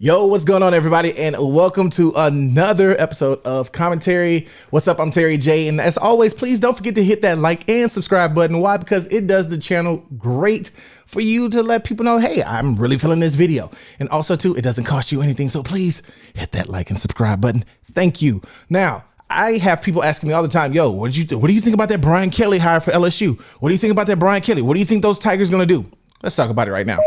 Yo, what's going on, everybody, and welcome to another episode of Commentary. What's up? I'm Terry J, and as always, please don't forget to hit that like and subscribe button. Why? Because it does the channel great for you to let people know, hey, I'm really feeling this video. And also, too, it doesn't cost you anything, so please hit that like and subscribe button. Thank you. Now, I have people asking me all the time, yo, what do you think about that Brian Kelly hire for LSU? What do you think about that Brian Kelly? What do you think those Tigers going to do? Let's talk about it right now.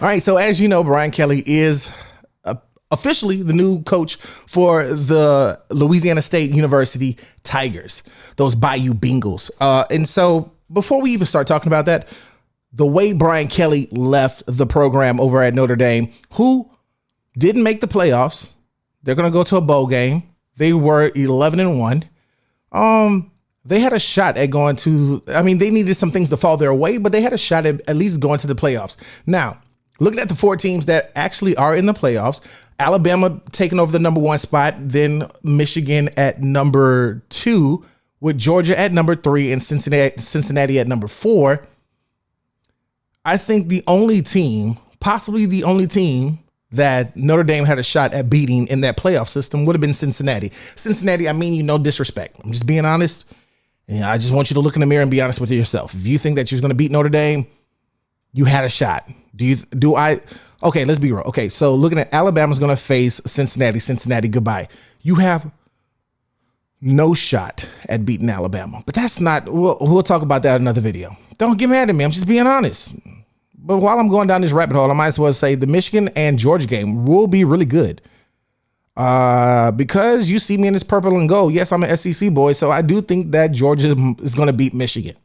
All right, so as you know, Brian Kelly is officially the new coach for the Louisiana State University Tigers, those Bayou Bengals. And so before we even start talking about that, the way Brian Kelly left the program over at Notre Dame, who didn't make the playoffs, they're going to go to a bowl game. They were 11-1. They had a shot at going to, they needed some things to fall their way, but they had a shot at least going to the playoffs. Now, looking at the four teams that actually are in the playoffs, Alabama taking over the number 1 spot, then Michigan at number 2, with Georgia at number 3 and Cincinnati at number 4. I think the only team, possibly the only team that Notre Dame had a shot at beating in that playoff system would have been Cincinnati. Cincinnati, I mean you no disrespect. I'm just being honest. And I just want you to look in the mirror and be honest with yourself. If you think that you're going to beat Notre Dame, you had a shot. Okay, let's be real. Okay, so looking at Alabama's going to face Cincinnati, goodbye. You have no shot at beating Alabama, but that's not, we'll talk about that in another video. Don't get mad at me. I'm just being honest. But while I'm going down this rabbit hole, I might as well say the Michigan and Georgia game will be really good. Because you see me in this purple and gold. Yes, I'm an SEC boy, so I do think that Georgia is going to beat Michigan.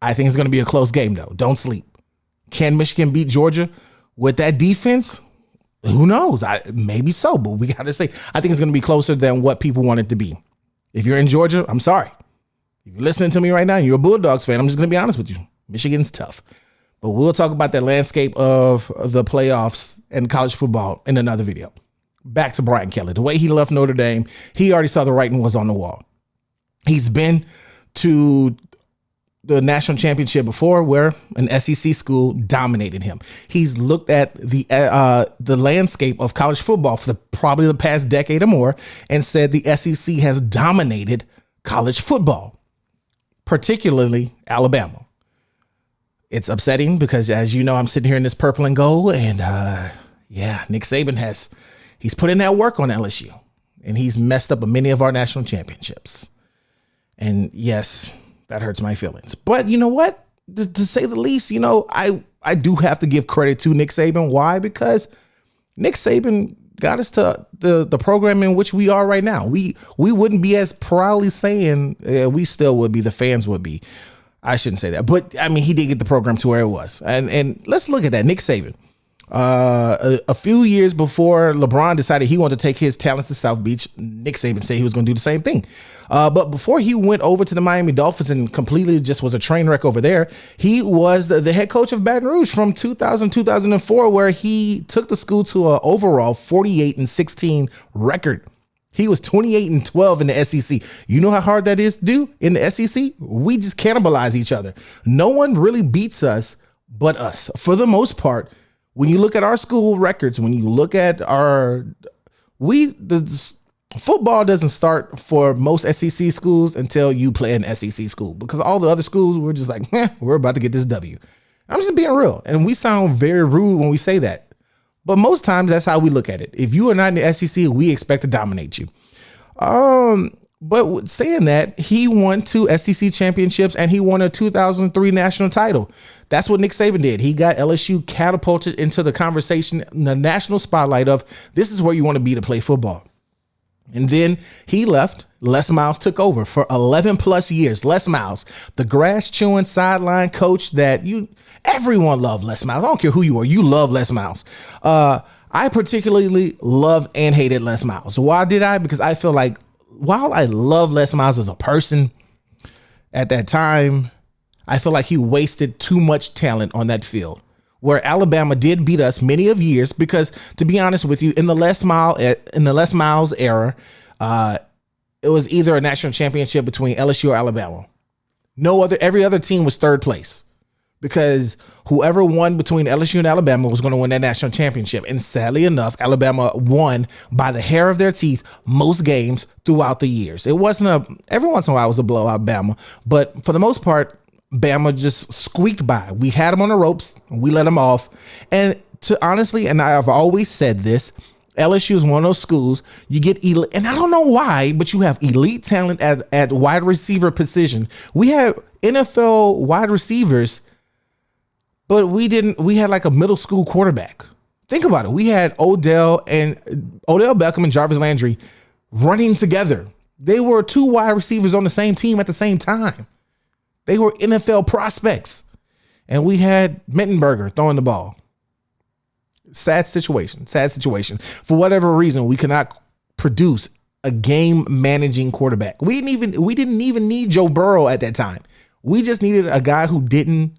I think it's going to be a close game, though. Don't sleep. Can Michigan beat Georgia with that defense? Who knows? Maybe so, but we got to say, I think it's going to be closer than what people want it to be. If you're in Georgia, I'm sorry. If you're listening to me right now and you're a Bulldogs fan, I'm just going to be honest with you. Michigan's tough. But we'll talk about that landscape of the playoffs and college football in another video. Back to Brian Kelly. The way he left Notre Dame, he already saw the writing was on the wall. He's been to the national championship before, where an SEC school dominated him. He's looked at the landscape of college football for probably the past decade or more and said the SEC has dominated college football, particularly Alabama. It's upsetting because, as you know, I'm sitting here in this purple and gold, and Nick Saban he's put in that work on LSU, and he's messed up many of our national championships. And yes, that hurts my feelings. But you know what? To say the least, I do have to give credit to Nick Saban. Why? Because Nick Saban got us to the program in which we are right now. We wouldn't be as proudly saying we still would be, the fans would be. I shouldn't say that. But, he did get the program to where it was. And let's look at that. Nick Saban. A few years before LeBron decided he wanted to take his talents to South Beach, Nick Saban said he was going to do the same thing. But before he went over to the Miami Dolphins and completely just was a train wreck over there, he was the head coach of Baton Rouge from 2004, where he took the school to an overall 48-16 record. He was 28-12 in the SEC. You know how hard that is to do in the SEC? We just cannibalize each other. No one really beats us but us. For the most part, when you look at our school records, when you look at football doesn't start for most SEC schools until you play an SEC school, because all the other schools, we're just like, we're about to get this W. I'm just being real. And we sound very rude when we say that. But most times that's how we look at it. If you are not in the SEC, we expect to dominate you. But saying that, he won 2 SEC championships and he won a 2003 national title. That's what Nick Saban did. He got LSU catapulted into the conversation, the national spotlight of this is where you want to be to play football. And then he left. Les Miles took over for 11 plus years. Les Miles, the grass chewing sideline coach that everyone loved Les Miles. I don't care who you are. You love Les Miles. I particularly love and hated Les Miles. Why did I? Because I feel like while I love Les Miles as a person, at that time, I feel like he wasted too much talent on that field, where Alabama did beat us many of years. Because to be honest with you, in the Les Miles era, it was either a national championship between LSU or Alabama. Every other team was third place. because whoever won between LSU and Alabama was going to win that national championship. And sadly enough, Alabama won by the hair of their teeth most games throughout the years. It wasn't every once in a while it was a blowout Bama, but for the most part, Bama just squeaked by. We had them on the ropes, we let them off. And honestly, and I've always said this, LSU is one of those schools you get elite, and I don't know why, but you have elite talent at wide receiver position. We have NFL wide receivers, but we had like a middle school quarterback. Think about it. We had Odell Beckham and Jarvis Landry running together. They were two wide receivers on the same team at the same time. They were NFL prospects. And we had Mittenberger throwing the ball. Sad situation. For whatever reason, we could not produce a game managing quarterback. We didn't even need Joe Burrow at that time. We just needed a guy who didn't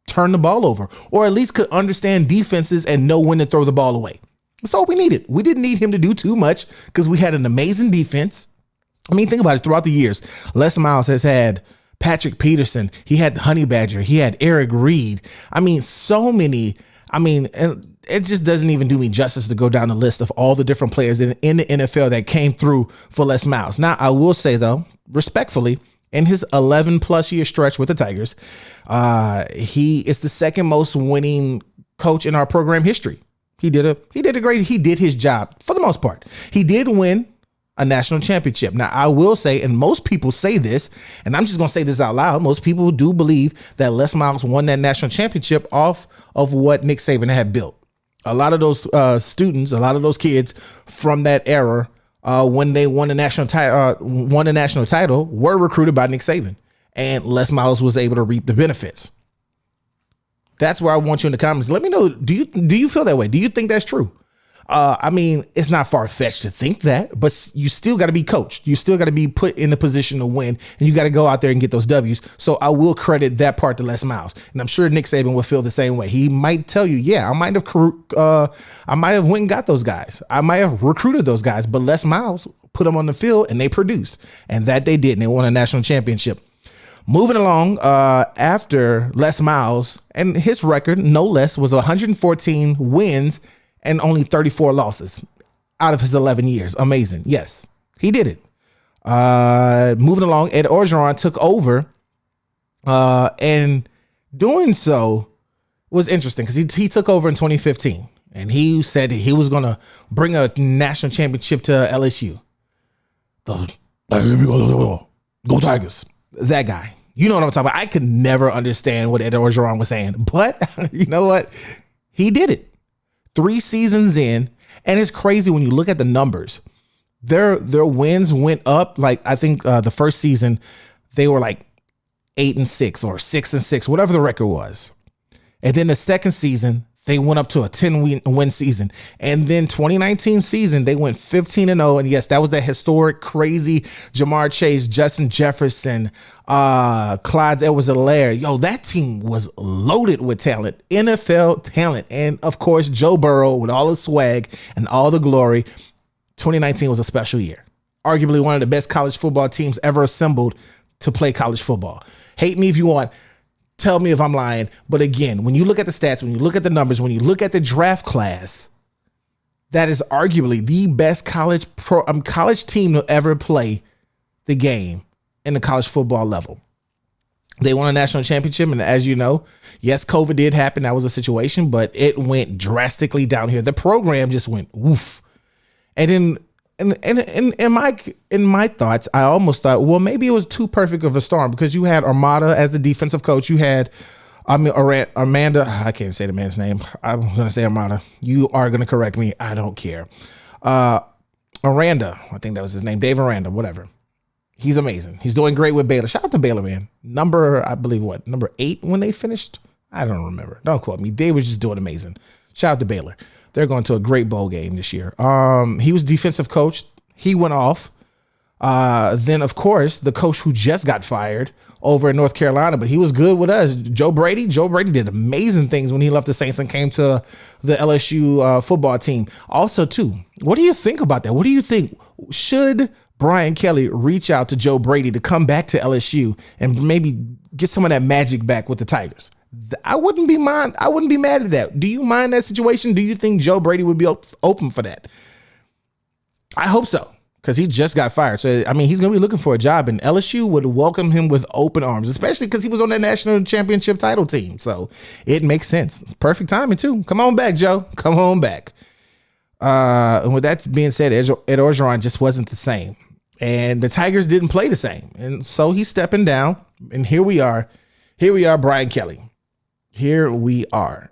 turn the ball over, or at least could understand defenses and know when to throw the ball away. That's all we needed. We didn't need him to do too much because we had an amazing defense. I mean, think about it. Throughout the years, Les Miles has had Patrick Peterson. He had Honey Badger. He had Eric Reed. I mean, so many. I mean, it just doesn't even do me justice to go down the list of all the different players in the NFL that came through for Les Miles. Now, I will say, though, respectfully, in his 11 plus year stretch with the Tigers, he is the second most winning coach in our program history. He did his job for the most part. He did win a national championship. Now, I will say, and most people say this, and I'm just going to say this out loud. Most people do believe that Les Miles won that national championship off of what Nick Saban had built. A lot of those students, a lot of those kids from that era, when they won the national title, were recruited by Nick Saban, and Les Miles was able to reap the benefits. That's where I want you in the comments. Let me know. Do you feel that way? Do you think that's true? I mean, it's not far-fetched to think that, but you still got to be coached. You still got to be put in the position to win, and you got to go out there and get those W's. So I will credit that part to Les Miles, and I'm sure Nick Saban will feel the same way. He might tell you, yeah, I might have went and got those guys. I might have recruited those guys, but Les Miles put them on the field, and they produced, and that they did, and they won a national championship. Moving along, after Les Miles, and his record, no less, was 114 wins and only 34 losses out of his 11 years. Amazing. Yes, he did it. Moving along, Ed Orgeron took over, and doing so was interesting because he took over in 2015, and he said he was going to bring a national championship to LSU. Go Tigers. That guy. You know what I'm talking about. I could never understand what Ed Orgeron was saying, but you know what? He did it. 3 seasons in, and it's crazy when you look at the numbers. Their wins went up. Like, I think the first season they were like 8-6 or 6-6, whatever the record was. And then the second season they went up to a 10-win season. And then 2019 season they went 15-0. And yes, that was that historic, crazy Jamar Chase, Justin Jefferson, Clyde Edwards-Helaire. Yo, that team was loaded with talent, NFL talent. And of course, Joe Burrow with all his swag and all the glory. 2019 was a special year. Arguably one of the best college football teams ever assembled to play college football. Hate me if you want. Tell me if I'm lying. But again, when you look at the stats, when you look at the numbers, when you look at the draft class, that is arguably the best college team to ever play the game in the college football level. They won a national championship. And as you know, yes, COVID did happen. That was a situation, but it went drastically down here. The program just went woof. And in my thoughts, I almost thought, well, maybe it was too perfect of a storm because you had Armada as the defensive coach. You had, Amanda. I can't say the man's name. I'm going to say Armada. You are going to correct me. I don't care. Aranda. I think that was his name. Dave Aranda, whatever. He's amazing. He's doing great with Baylor. Shout out to Baylor, man. Number 8 when they finished? I don't remember. Don't quote me. Dave was just doing amazing. Shout out to Baylor. They're going to a great bowl game this year. He was defensive coach. He went off. Then, of course, the coach who just got fired over in North Carolina, but he was good with us, Joe Brady. Joe Brady did amazing things when he left the Saints and came to the LSU football team. Also, too, what do you think about that? What do you think? Should Brian Kelly reach out to Joe Brady to come back to LSU and maybe get some of that magic back with the Tigers? I wouldn't be mad at that. Do you mind that situation? Do you think Joe Brady would be open for that? I hope so, because he just got fired. So, I mean, he's going to be looking for a job, and LSU would welcome him with open arms, especially because he was on that national championship title team. So it makes sense. It's perfect timing, too. Come on back, Joe. Come on back. And with that being said, Ed Orgeron just wasn't the same. And the Tigers didn't play the same. And so he's stepping down. And here we are. Brian Kelly. Here we are.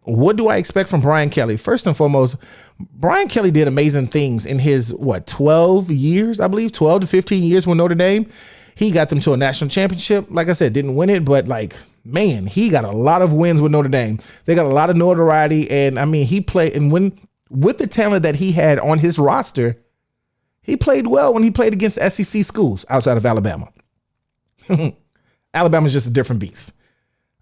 What do I expect from Brian Kelly? First and foremost, Brian Kelly did amazing things in his, 12 years, I believe, 12 to 15 years with Notre Dame. He got them to a national championship. Like I said, didn't win it, but man, he got a lot of wins with Notre Dame. They got a lot of notoriety. And I mean, he played, and with the talent that he had on his roster, he played well when he played against SEC schools outside of Alabama. Alabama's just a different beast.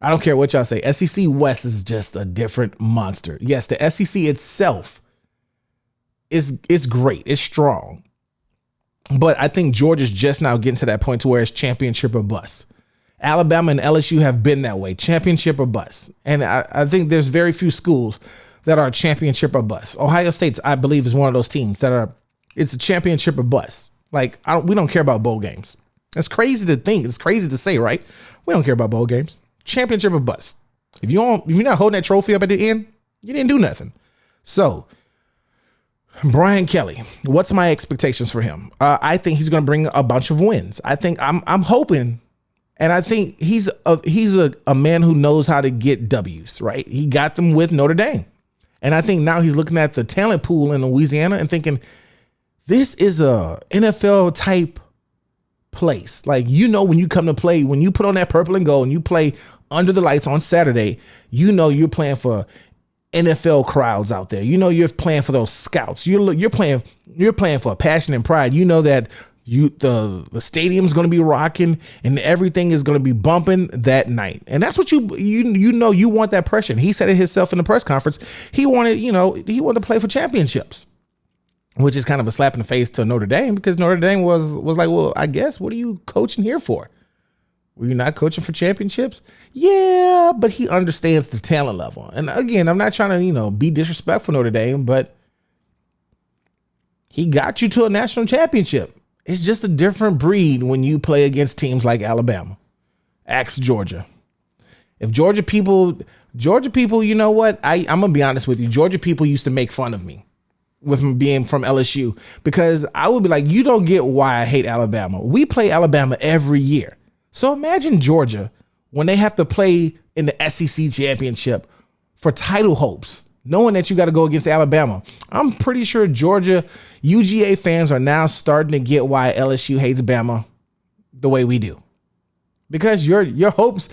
I don't care what y'all say. SEC West is just a different monster. Yes, the SEC itself is great. It's strong. But I think Georgia's just now getting to that point to where it's championship or bust. Alabama and LSU have been that way, championship or bust. And I think there's very few schools that are championship or bust. Ohio State, I believe, is one of those teams it's a championship or bust. We don't care about bowl games. It's crazy to think. It's crazy to say, right? We don't care about bowl games. Championship or bust. If you're not holding that trophy up at the end, you didn't do nothing. So, Brian Kelly, what's my expectations for him? I think he's going to bring a bunch of wins. I think I'm hoping, and I think he's a man who knows how to get W's, right? He got them with Notre Dame. And I think now he's looking at the talent pool in Louisiana and thinking, this is a NFL type place. When you come to play, when you put on that purple and gold and you play under the lights on Saturday, you're playing for NFL crowds out there. You're playing for those scouts. You're playing for passion and pride. You know that the stadium's going to be rocking and everything is going to be bumping that night. And that's what you want that pressure. And he said it himself in the press conference. He wanted to play for championships, which is kind of a slap in the face to Notre Dame, because Notre Dame was like, well, I guess, what are you coaching here for? Were you not coaching for championships? Yeah, but he understands the talent level. And again, I'm not trying to, be disrespectful Notre Dame, but he got you to a national championship. It's just a different breed when you play against teams like Alabama. Ask Georgia. If Georgia people, you know what? I'm going to be honest with you. Georgia people used to make fun of me with me being from LSU, because I would be like, you don't get why I hate Alabama. We play Alabama every year. So imagine Georgia when they have to play in the SEC championship for title hopes, knowing that you got to go against Alabama. I'm pretty sure Georgia UGA fans are now starting to get why LSU hates Bama the way we do. Because your hopes,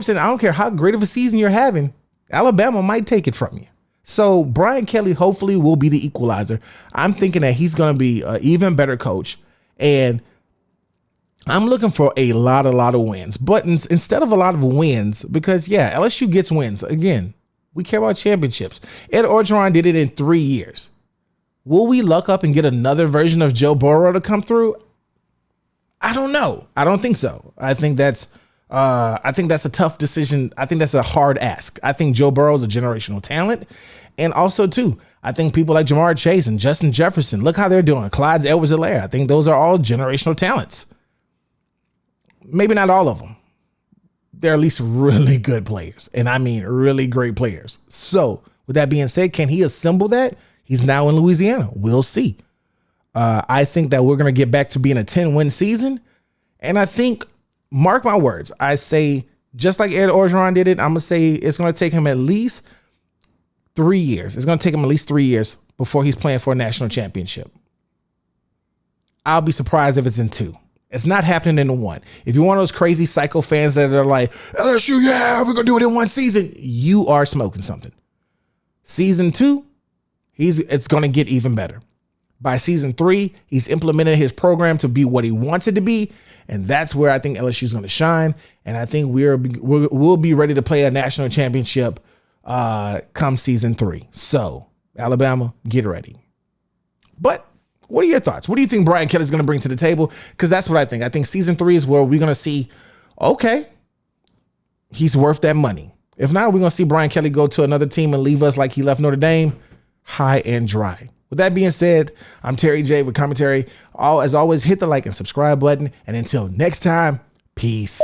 and I don't care how great of a season you're having, Alabama might take it from you. So Brian Kelly hopefully will be the equalizer. I'm thinking that he's going to be an even better coach, and I'm looking for a lot of wins. But instead of a lot of wins, because LSU gets wins. Again, we care about championships. Ed Orgeron did it in 3 years. Will we luck up and get another version of Joe Burrow to come through? I don't know. I don't think so. I think that's a tough decision. I think that's a hard ask. I think Joe Burrow is a generational talent. And also, too, I think people like Jamar Chase and Justin Jefferson, look how they're doing. Clyde Edwards-Helaire, I think those are all generational talents. Maybe not all of them. They're at least really good players. And I mean really great players. So with that being said, can he assemble that? He's now in Louisiana. We'll see. I think that we're going to get back to being a 10-win season. And I think, mark my words, I say, just like Ed Orgeron did it, I'm going to say it's going to take him at least 3 years. It's going to take him at least 3 years before he's playing for a national championship. I'll be surprised if it's in 2. It's not happening in 1. If you're one of those crazy psycho fans that are like, LSU, we're going to do it in 1 season, you are smoking something. Season 2, it's going to get even better. By season 3, he's implemented his program to be what he wants it to be. And that's where I think LSU is going to shine. And I think we'll be ready to play a national championship come season 3. So, Alabama, get ready. But what are your thoughts? What do you think Brian Kelly is going to bring to the table? Because that's what I think. I think season 3 is where we're going to see, okay, he's worth that money. If not, we're going to see Brian Kelly go to another team and leave us like he left Notre Dame, high and dry. With that being said, I'm Terry J with commentary. As always, hit the like and subscribe button. And until next time, peace.